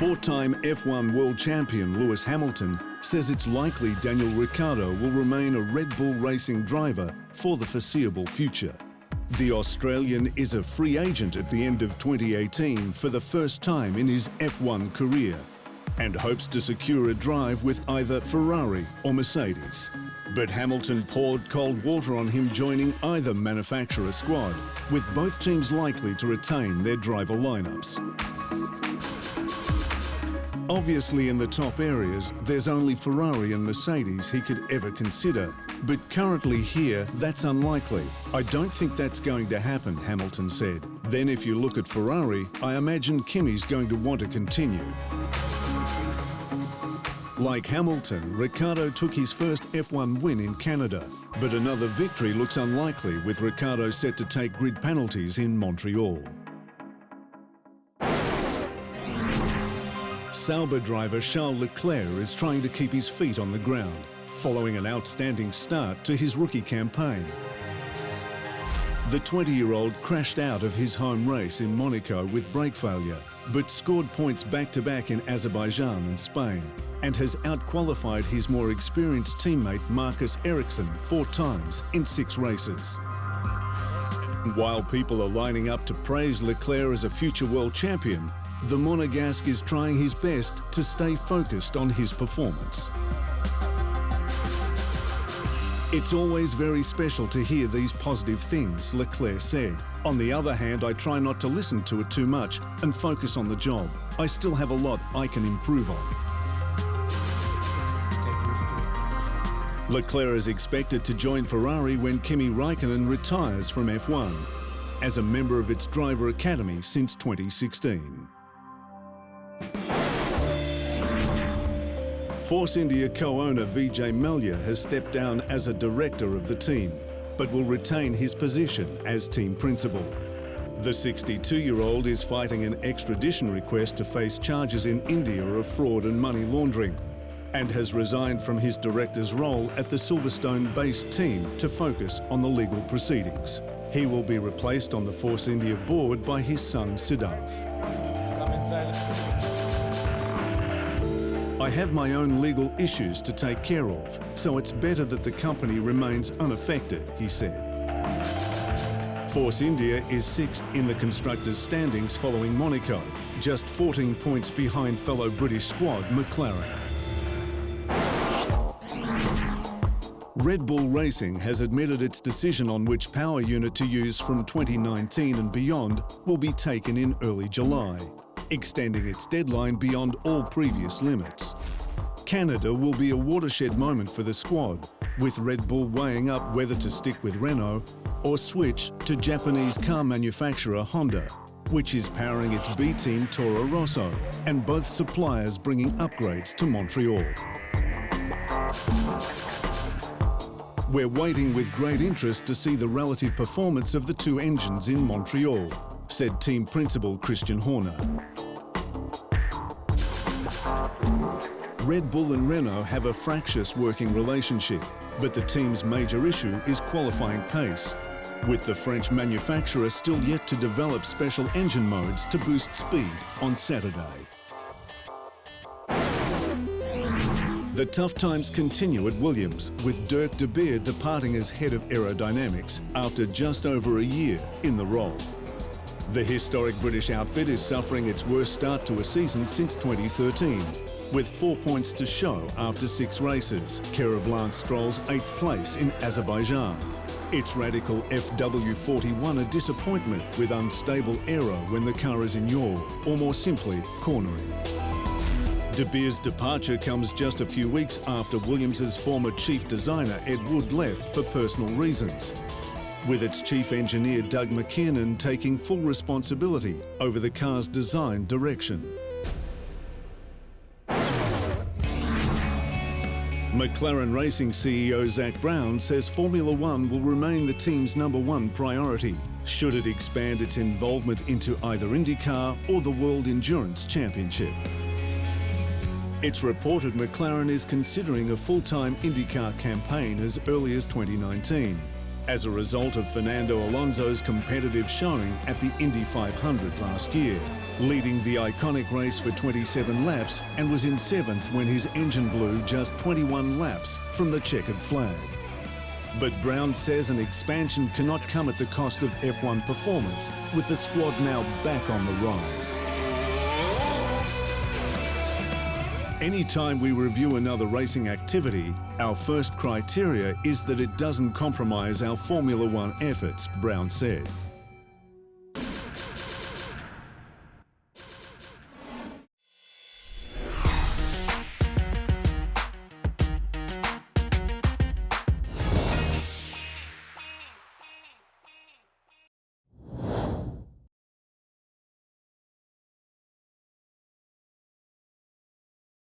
Four-time F1 world champion Lewis Hamilton says it's likely Daniel Ricciardo will remain a Red Bull Racing driver for the foreseeable future. The Australian is a free agent at the end of 2018 for the first time in his F1 career and hopes to secure a drive with either Ferrari or Mercedes. But Hamilton poured cold water on him joining either manufacturer squad, with both teams likely to retain their driver lineups. Obviously, in the top areas, there's only Ferrari and Mercedes he could ever consider. But currently here, that's unlikely. I don't think that's going to happen, Hamilton said. Then if you look at Ferrari, I imagine Kimi's going to want to continue. Like Hamilton, Ricciardo took his first F1 win in Canada, but another victory looks unlikely with Ricciardo set to take grid penalties in Montreal. Sauber driver Charles Leclerc is trying to keep his feet on the ground, following an outstanding start to his rookie campaign. The 20-year-old crashed out of his home race in Monaco with brake failure, but scored points back-to-back in Azerbaijan and Spain, and has outqualified his more experienced teammate Marcus Ericsson 4 times in 6 races. While people are lining up to praise Leclerc as a future world champion, the Monegasque is trying his best to stay focused on his performance. It's always very special to hear these positive things, Leclerc said. On the other hand, I try not to listen to it too much and focus on the job. I still have a lot I can improve on. Leclerc is expected to join Ferrari when Kimi Raikkonen retires from F1, as a member of its driver academy since 2016. Force India co-owner Vijay Mallya has stepped down as a director of the team, but will retain his position as team principal. The 62-year-old is fighting an extradition request to face charges in India of fraud and money laundering, and has resigned from his director's role at the Silverstone-based team to focus on the legal proceedings. He will be replaced on the Force India board by his son Siddharth. I have my own legal issues to take care of, so it's better that the company remains unaffected, he said. Force India is 6th in the constructors' standings following Monaco, just 14 points behind fellow British squad McLaren. Red Bull Racing has admitted its decision on which power unit to use from 2019 and beyond will be taken in early July, extending its deadline beyond all previous limits. Canada will be a watershed moment for the squad, with Red Bull weighing up whether to stick with Renault or switch to Japanese car manufacturer Honda, which is powering its B team Toro Rosso, and both suppliers bringing upgrades to Montreal. We're waiting with great interest to see the relative performance of the 2 engines in Montreal, said team principal Christian Horner. Red Bull and Renault have a fractious working relationship, but the team's major issue is qualifying pace, with the French manufacturer still yet to develop special engine modes to boost speed on Saturday. The tough times continue at Williams, with Dirk de Beer departing as head of aerodynamics after just over a year in the role. The historic British outfit is suffering its worst start to a season since 2013, with 4 points to show after 6 races, care of Lance Stroll's 8th place in Azerbaijan. Its radical FW41 a disappointment with unstable aero when the car is in yaw, or more simply, cornering. De Beer's departure comes just a few weeks after Williams' former chief designer Ed Wood left for personal reasons, with its chief engineer Doug McKiernan taking full responsibility over the car's design direction. McLaren Racing CEO Zak Brown says Formula One will remain the team's #1 priority, should it expand its involvement into either IndyCar or the World Endurance Championship. It's reported McLaren is considering a full-time IndyCar campaign as early as 2019, as a result of Fernando Alonso's competitive showing at the Indy 500 last year, leading the iconic race for 27 laps and was in 7th when his engine blew just 21 laps from the checkered flag. But Brown says an expansion cannot come at the cost of F1 performance, with the squad now back on the rise. Anytime we review another racing activity, our first criteria is that it doesn't compromise our Formula One efforts, Brown said.